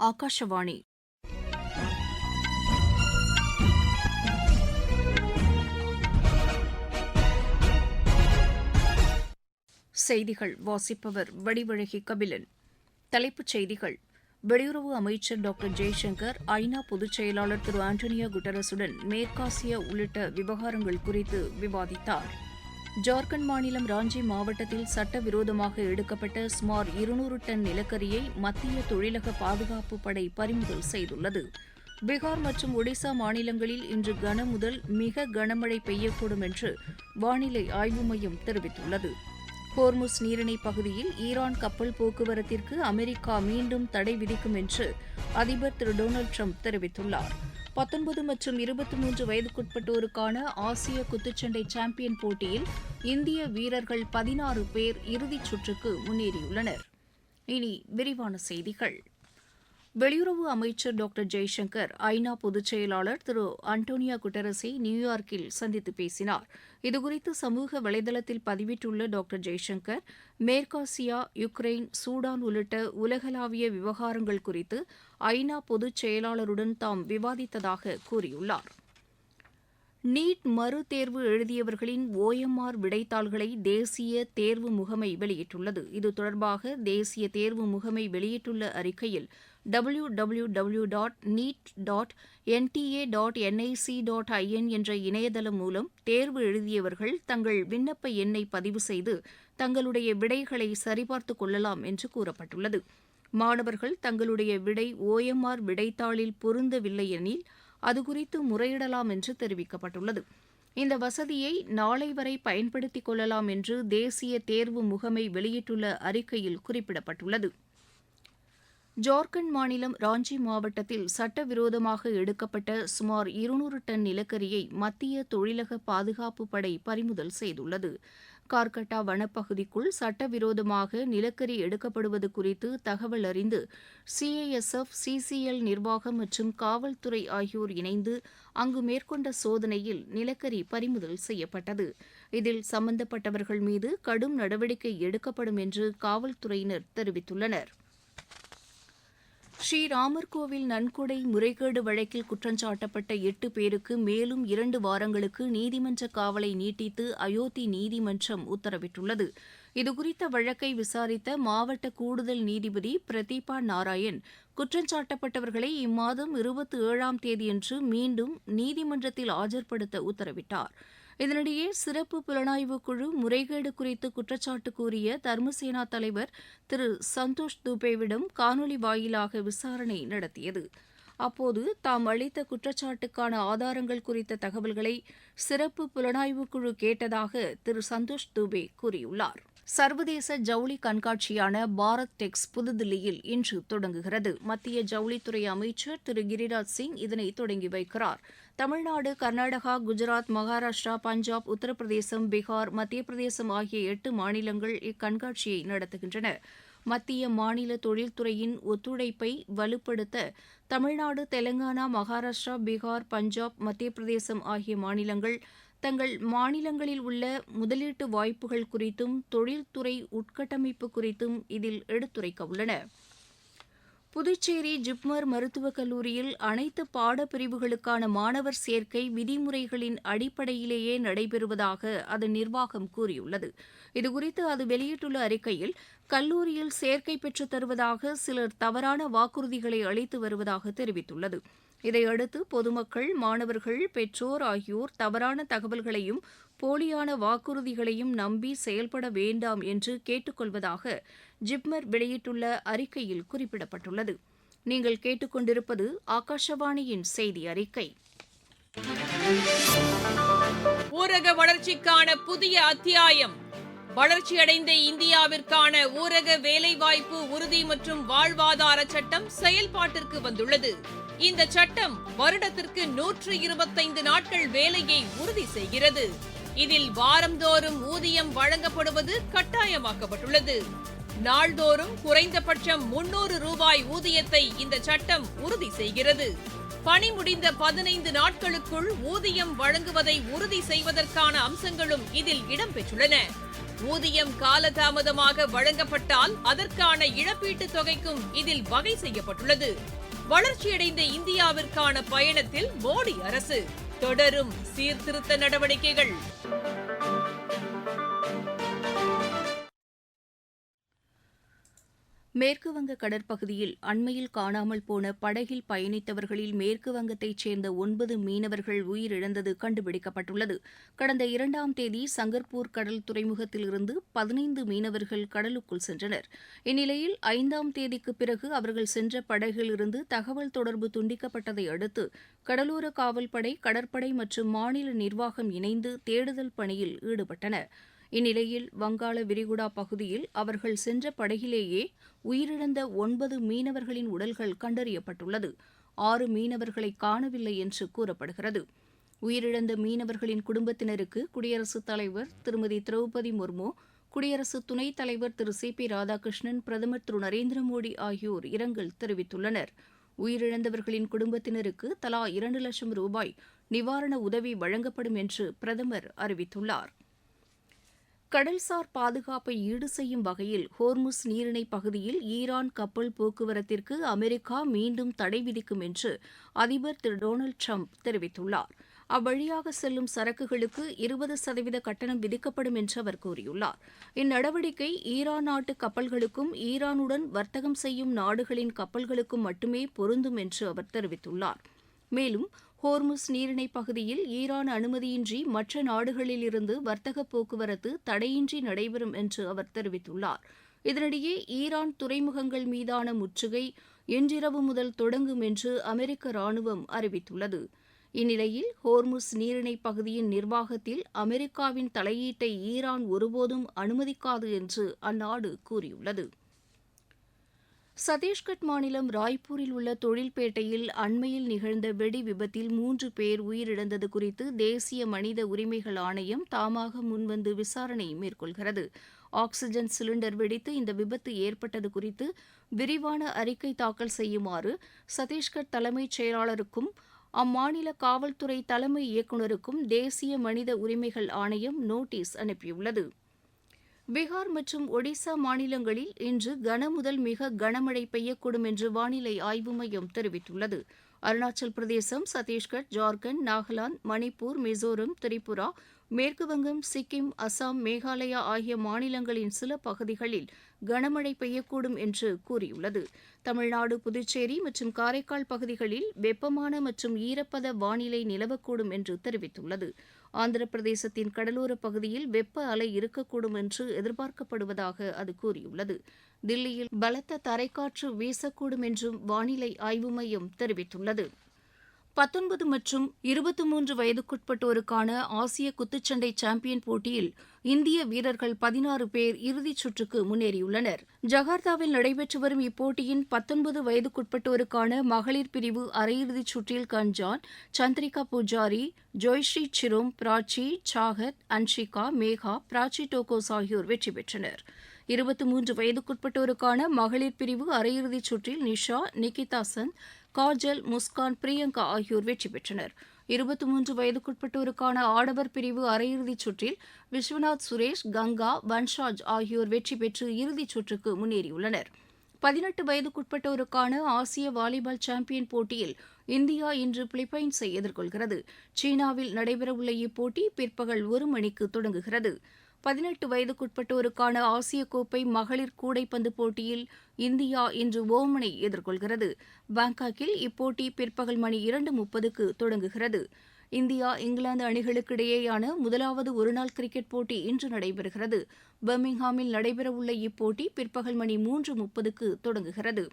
ஆகாஷவாணி. செய்திகள் வாசிப்பவர் வடிவழகி கபிலன். தலைப்புச் செய்திகள். வெளியுறவு அமைச்சர் டாக்டர் ஜெய்சங்கர் ஐநா பொதுச் செயலாளர் திரு ஆண்டனியோ குட்டரஸுடன் மேற்காசிய உள்ளிட்ட விவகாரங்கள் குறித்து விவாதித்தார். ஜார்க்கண்ட் மாநிலம் ராஞ்சி மாவட்டத்தில் சட்டவிரோதமாக எடுக்கப்பட்ட சுமார் 200 டன் நிலக்கரியை மத்திய தொழிலக பாதுகாப்பு படை பறிமுதல் செய்துள்ளது. பீகார் மற்றும் ஒடிசா மாநிலங்களில் இன்று கனமுதல் மிக கனமழை பெய்யக்கூடும் என்று வானிலை ஆய்வு மையம் தெரிவித்துள்ளது. ஹோர்முஸ் நீரிணை பகுதியில் ஈரான் கப்பல் போக்குவரத்திற்கு அமெரிக்கா மீண்டும் தடை விதிக்கும் என்று அதிபர் திரு டொனால்டு ட்ரம்ப் தெரிவித்துள்ளார். 19 மற்றும் 23 வயதுக்குட்பட்டோருக்கான ஆசிய குத்துச்சண்டை சாம்பியன் போட்டியில் இந்திய வீரர்கள் 16 பேர் இறுதிச் சுற்றுக்கு முன்னேறியுள்ளனர். இனி விரிவான செய்திகள். வெளியுறவு அமைச்சர் டாக்டர் ஜெய்சங்கர் ஐநா பொதுச் செயலாளர் திரு ஆண்டோனியோ குட்டரஸை நியூயார்க்கில் சந்தித்து பேசினார். இதுகுறித்து சமூக வலைதளத்தில் பதிவிட்டுள்ள டாக்டர் ஜெய்சங்கர், மேற்காசியா, யுக்ரைன், சூடான் உள்ளிட்ட உலகளாவிய விவகாரங்கள் குறித்து ஐநா பொதுச் செயலாளருடன் தாம் விவாதித்ததாக கூறியுள்ளார். நீட் மறுதேர்வு எழுதியவர்களின் OMR விடைத்தாள்களை தேசிய தேர்வு முகமை வெளியிட்டுள்ளது. இது தொடர்பாக தேசிய தேர்வு முகமை வெளியிட்டுள்ள அறிக்கையில் www.neet.nta.nic.in என்ற இணையதளம் மூலம் தேர்வு எழுதியவர்கள் தங்கள் விண்ணப்ப எண்ணை பதிவு செய்து தங்களுடைய விடைகளை சரிபார்த்துக் கொள்ளலாம் என்று கூறப்பட்டுள்ளது. மாணவர்கள் தங்களுடைய விடை OMR விடைத்தாளில் பொருந்தவில்லை எனில் அதுகுறித்து முறையிடலாம் என்று தெரிவிக்கப்பட்டுள்ளது. இந்த வசதியை நாளை வரை பயன்படுத்திக் கொள்ளலாம் என்று தேசிய தேர்வு முகமை வெளியிட்டுள்ள அறிக்கையில் குறிப்பிடப்பட்டுள்ளது. ஜார்க்கண்ட் மாநிலம் ராஞ்சி மாவட்டத்தில் சட்டவிரோதமாக எடுக்கப்பட்ட சுமார் 200 டன் நிலக்கரியை மத்திய தொழிலக பாதுகாப்பு படை பறிமுதல் செய்துள்ளது. கார்கட்டா வனப்பகுதிக்குள் சட்டவிரோதமாக நிலக்கரி எடுக்கப்படுவது குறித்து தகவல் அறிந்து CISF, CCL நிர்வாகம் மற்றும் காவல்துறை ஆகியோர் இணைந்து அங்கு மேற்கொண்ட சோதனையில் நிலக்கரி பறிமுதல் செய்யப்பட்டது. இதில் சம்பந்தப்பட்டவர்கள் மீது கடும் நடவடிக்கை எடுக்கப்படும் என்று காவல்துறையினர் தெரிவித்துள்ளனர். ஸ்ரீராமர் கோவில் நன்கொடை முறைகேடு வழக்கில் குற்றஞ்சாட்டப்பட்ட 8 பேருக்கு மேலும் 2 வாரங்களுக்கு நீதிமன்ற காவலை நீட்டித்து அயோத்தி நீதிமன்றம் உத்தரவிட்டுள்ளது. இதுகுறித்த வழக்கை விசாரித்த மாவட்ட கூடுதல் நீதிபதி பிரதீபா நாராயண் குற்றஞ்சாட்டப்பட்டவர்களை இம்மாதம் 27ஆம் தேதியன்று மீண்டும் நீதிமன்றத்தில் ஆஜர்படுத்த உத்தரவிட்டார். இதனிடையே சிறப்பு புலனாய்வு குழு முறைகேடு குறித்து குற்றச்சாட்டு கூறிய தர்மசேனா தலைவர் திரு சந்தோஷ் துபேவிடம் காணொலி வாயிலாக விசாரணை நடத்தியது. அப்போது தாம் அளித்த குற்றச்சாட்டுக்கான ஆதாரங்கள் குறித்த தகவல்களை சிறப்பு புலனாய்வு குழு கேட்டதாக திரு சந்தோஷ் துபே கூறியுள்ளார். சர்வதேச ஜவுளி கண்காட்சியான பாரத் டெக்ஸ் புதுதில்லியில் இன்று தொடங்குகிறது. மத்திய ஜவுளித்துறை அமைச்சர் திரு கிரிராஜ் சிங் இதனை தொடங்கி வைக்கிறார். தமிழ்நாடு, கர்நாடகா, குஜராத், மகாராஷ்டிரா, பஞ்சாப், உத்தரப்பிரதேசம், பீகார், மத்திய பிரதேசம் ஆகிய 8 மாநிலங்கள் இக்கண்காட்சியை நடத்துகின்றன. மத்திய மாநில தொழில்துறையின் ஒத்துழைப்பை வலுப்படுத்த தமிழ்நாடு, தெலங்கானா, மகாராஷ்டிரா, பீகார், பஞ்சாப், மத்திய பிரதேசம் ஆகிய மாநிலங்கள் தங்கள் மாநிலங்களில் உள்ள முதலீட்டு வாய்ப்புகள் குறித்தும் தொழில்துறை உட்கட்டமைப்பு குறித்தும் இதில் எடுத்துரைக்க உள்ளன. புதுச்சேரி ஜிப்மர் மருத்துவக் கல்லூரியில் அனைத்து பாடப்பிரிவுகளுக்கான மாணவர் சேர்க்கை விதிமுறைகளின் அடிப்படையிலேயே நடைபெறுவதாக அதன் நிர்வாகம் கூறியுள்ளது. இதுகுறித்து அது வெளியிட்டுள்ள அறிக்கையில், கல்லூரியில் சேர்க்கை பெற்றுத் தருவதாக சிலர் தவறான வாக்குறுதிகளை அளித்து வருவதாக தெரிவித்துள்ளது. இதையடுத்து பொதுமக்கள், மாணவர்கள், பெற்றோர் ஆகியோர் தவறான தகவல்களையும் போலியான வாக்குறுதிகளையும் நம்பி செயல்பட வேண்டாம் என்று கேட்டுக் கொள்வதாக ஜிப்மர் வெளியிட்டுள்ள அறிக்கையில் குறிப்பிடப்பட்டுள்ளது. நீங்கள் கேட்டுக்கொண்டிருப்பது ஆகாஷவாணியின் செய்தி அறிக்கை. ஊரக வளர்ச்சிக்கான புதிய அத்தியாயம். வளர்ச்சியடைந்த இந்தியாவிற்கான ஊரக வேலைவாய்ப்பு உறுதி மற்றும் வாழ்வாதார சட்டம் செயல்பாட்டிற்கு வந்துள்ளது. இந்த சட்டம் வருடத்திற்கு 125 நாட்கள் வேலையை உறுதி செய்கிறது. இதில் வாரந்தோறும் ஊதியம் வழங்கப்படுவது கட்டாயமாக்கப்பட்டுள்ளது. நாள்தோறும் குறைந்தபட்சம் 300 ரூபாய் ஊதியத்தை இந்த சட்டம் உறுதி செய்கிறது. பணி முடிந்த 15 நாட்களுக்குள் ஊதியம் வழங்குவதை உறுதி செய்வதற்கான அம்சங்களும் இதில் இடம்பெற்றுள்ளன. ஊதியம் காலதாமதமாக வழங்கப்பட்டால் அதற்கான இழப்பீட்டுத் தொகைக்கும் இதில் வகை செய்யப்பட்டுள்ளது. வளர்ச்சியடைந்த இந்தியாவிற்கான பயணத்தில் மோடி அரசு தொடரும் சீர்திருத்த நடவடிக்கைகள். மேற்குவங்க கடற்பகுதியில் அண்மையில் காணாமல் போன படகில் பயணித்தவர்களில் மேற்குவங்கத்தைச் சேர்ந்த 9 மீனவர்கள் உயிரிழந்தது கண்டுபிடிக்கப்பட்டுள்ளது. கடந்த 2ஆம் தேதி சங்கர்பூர் கடல் துறைமுகத்திலிருந்து 15 மீனவர்கள் கடலுக்குள் சென்றனர். இந்நிலையில் 5ஆம் தேதிக்கு பிறகு அவர்கள் சென்ற படகிலிருந்து தகவல் தொடர்பு துண்டிக்கப்பட்டதை அடுத்து கடலோர காவல்படை, கடற்படை மற்றும் மாநில நிர்வாகம் இணைந்து தேடுதல் பணியில் ஈடுபட்டன. இந்நிலையில் வங்காள விரிகுடா பகுதியில் அவர்கள் சென்ற படகிலேயே உயிரிழந்த 9 மீனவர்களின் உடல்கள் கண்டறியப்பட்டுள்ளது. 6 மீனவர்களை காணவில்லை என்று கூறப்படுகிறது. உயிரிழந்த மீனவர்களின் குடும்பத்தினருக்கு குடியரசுத் தலைவர் திருமதி திரௌபதி முர்மு, குடியரசு துணைத் தலைவர் திரு சி.பி. ராதாகிருஷ்ணன், பிரதமர் திரு நரேந்திர மோடி ஆகியோர் இரங்கல் தெரிவித்துள்ளனர். உயிரிழந்தவர்களின் குடும்பத்தினருக்கு தலா 2 லட்சம் ரூபாய் நிவாரண உதவி வழங்கப்படும் என்று பிரதமர் அறிவித்துள்ளார். கடல்சார் பாதுகாப்பை ஈடு செய்யும் வகையில் ஹோர்முஸ் நீரிணை பகுதியில் ஈரான் கப்பல் போக்குவரத்திற்கு அமெரிக்கா மீண்டும் தடை விதிக்கும் என்று அதிபர் திரு டொனால்டு ட்ரம்ப் தெரிவித்துள்ளார். அவ்வழியாக செல்லும் சரக்குகளுக்கு 20% கட்டணம் விதிக்கப்படும் என்று அவர் கூறியுள்ளார். இந்நடவடிக்கை ஈரான் நாட்டு கப்பல்களுக்கும் ஈரானுடன் வர்த்தகம் செய்யும் நாடுகளின் கப்பல்களுக்கும் மட்டுமே பொருந்தும் என்று அவர் தெரிவித்துள்ளார். மேலும் ஹோர்முஸ் நீரிணை பகுதியில் ஈரான் அனுமதியின்றி மற்ற நாடுகளிலிருந்து வர்த்தக போக்குவரத்து தடையின்றி நடைபெறும் என்று அவர் தெரிவித்துள்ளார். இதனிடையே ஈரான் துறைமுகங்கள் மீதான முற்றுகை இன்றிரவு முதல் தொடங்கும் என்று அமெரிக்க ராணுவம் அறிவித்துள்ளது. இந்நிலையில் ஹோர்முஸ் நீரிணை பகுதியின் நிர்வாகத்தில் அமெரிக்காவின் தலையீட்டை ஈரான் ஒருபோதும் அனுமதிக்காது என்று அந்நாடு கூறியுள்ளது. சத்தீஸ்கட் மாநிலம் ராய்ப்பூரில் உள்ள தொழில்பேட்டையில் அண்மையில் நிகழ்ந்த வெடி விபத்தில் 3 பேர் உயிரிழந்தது குறித்து தேசிய மனித உரிமைகள் ஆணையம் தாமாக முன்வந்து விசாரணை மேற்கொள்கிறது. ஆக்ஸிஜன் சிலிண்டர் வெடித்து இந்த விபத்து ஏற்பட்டது குறித்து விரிவான அறிக்கை தாக்கல் செய்யுமாறு சத்தீஸ்கட் தலைமைச் செயலாளருக்கும் அம்மாநில காவல்துறை தலைமை இயக்குநருக்கும் தேசிய மனித உரிமைகள் ஆணையம் நோட்டீஸ் அனுப்பியுள்ளது. பீகார் மற்றும் ஒடிசா மாநிலங்களில் இன்று கனமுதல் மிக கனமழை பெய்யக்கூடும் என்று வானிலை ஆய்வு மையம் தெரிவித்துள்ளது. அருணாச்சல் பிரதேசம், சத்தீஸ்கர், ஜார்க்கண்ட், நாகாலாந்து, மணிப்பூர், மிசோரம், திரிபுரா, மேற்குவங்கம், சிக்கிம், அசாம், மேகாலயா ஆகிய மாநிலங்களின் சில பகுதிகளில் கனமழை பெய்யக்கூடும் என்று கூறியுள்ளது. தமிழ்நாடு, புதுச்சேரி மற்றும் காரைக்கால் பகுதிகளில் வெப்பமான மற்றும் ஈரப்பத வானிலை நிலவக்கூடும் என்று தெரிவித்துள்ளது. ஆந்திர பிரதேசத்தின் கடலோர பகுதியில் வெப்ப அலை இருக்கக்கூடும் என்று எதிர்பார்க்கப்படுவதாக அது கூறியுள்ளது. தில்லியில் பலத்த தரைக்காற்று வீசக்கூடும் என்றும் வானிலை ஆய்வு மையம் தெரிவித்துள்ளது. 19 மற்றும் 23 வயதுக்குட்பட்டோருக்கான ஆசிய குத்துச்சண்டை சாம்பியன் போட்டியில் இந்திய வீரர்கள் 16 பேர் இறுதிச் சுற்றுக்கு முன்னேறியுள்ளனர். ஜகார்த்தாவில் நடைபெற்று வரும் இப்போட்டியின் 19 வயதுக்குட்பட்டோருக்கான மகளிர் பிரிவு அரையிறுதிச் சுற்றில் கஞ்சான், சந்திரிகா பூஜாரி, ஜோய்ஸ்ரீ சிரோம், பிராச்சி, சாகத், அன்ஷிகா, மேகா, பிராச்சி டோகோஸ் ஆகியோர் வெற்றி பெற்றனர். 23 வயதுக்குட்பட்டோருக்கான மகளிர் பிரிவு அரையிறுதிச் சுற்றில் நிஷா, நிகிதா சந்த், காஜல், முஸ்கான், பிரியங்கா ஆகியோர் வெற்றி பெற்றனர். 23 வயதுக்குட்பட்டோருக்கான ஆடவர் பிரிவு அரையிறுதிச் சுற்றில் விஸ்வநாத் சுரேஷ், கங்கா, வன்ஷாஜ் ஆகியோர் வெற்றி பெற்று இறுதிச் சுற்றுக்கு முன்னேறியுள்ளனர். 18 வயதுக்குட்பட்டோருக்கான ஆசிய வாலிபால் சாம்பியன் போட்டியில் இந்தியா இன்று பிலிப்பைன்ஸை எதிர்கொள்கிறது. சீனாவில் நடைபெறவுள்ள இப்போட்டி பிற்பகல் 1 மணிக்கு தொடங்குகிறது. 18 வயதுக்குட்பட்டோருக்கான ஆசிய கோப்பை மகளிர் கூடைப்பந்து போட்டியில் இந்தியா இன்று ஓமனை எதிர்கொள்கிறது. பாங்காக்கில் இப்போட்டி பிற்பகல் மணி 2:30க்கு தொடங்குகிறது. இந்தியா, இங்கிலாந்து அணிகளுக்கிடையேயான முதலாவது ஒருநாள் கிரிக்கெட் போட்டி இன்று நடைபெறுகிறது. பர்மிங்ஹாமில் நடைபெறவுள்ள இப்போட்டி பிற்பகல் மணி 3:30க்கு தொடங்குகிறது.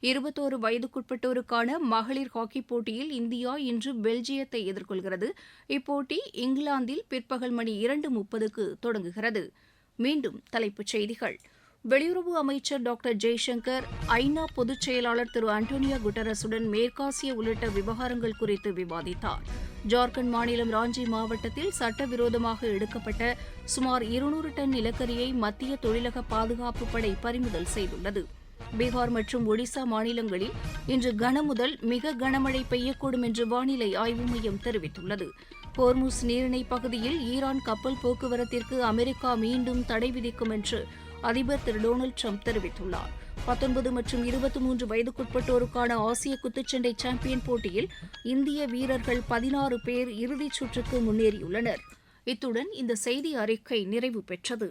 21 வயதுக்குட்பட்டோருக்கான மகளிர் ஹாக்கிப் போட்டியில் இந்தியா இன்று பெல்ஜியத்தை எதிர்கொள்கிறது. இப்போட்டி இங்கிலாந்தில் பிற்பகல் மணி 2:30க்கு தொடங்குகிறது. மீண்டும் தலைப்புச் செய்திகள். வெளியுறவு அமைச்சர் டாக்டர் ஜெய்சங்கர் ஐநா பொதுச் செயலாளர் திரு அண்டோனியோ குட்டரஸுடன் மேற்காசிய உள்ளிட்ட விவகாரங்கள் குறித்து விவாதித்தார். ஜார்க்கண்ட் மாநிலம் ராஞ்சி மாவட்டத்தில் சட்டவிரோதமாக எடுக்கப்பட்ட சுமார் 200 டன் நிலக்கரியை மத்திய தொழிலக பாதுகாப்பு படை பறிமுதல் செய்துள்ளது. பீகார் மற்றும் ஒடிசா மாநிலங்களில் இன்று கனமுதல் மிக கனமழை பெய்யக்கூடும் என்று வானிலை ஆய்வு மையம் தெரிவித்துள்ளது. ஹோர்முஸ் நீரிணை பகுதியில் ஈரான் கப்பல் போக்குவரத்திற்கு அமெரிக்கா மீண்டும் தடை விதிக்கும் என்று அதிபர் திரு டொனால்டு ட்ரம்ப் தெரிவித்துள்ளார். 19 மற்றும் 23 வயதுக்குட்பட்டோருக்கான ஆசிய குத்துச்சண்டை சாம்பியன் போட்டியில் இந்திய வீரர்கள் 16 பேர் இறுதிச் சுற்றுக்கு முன்னேறியுள்ளனர். இத்துடன் இந்த செய்தி அறிக்கை நிறைவு பெற்றது.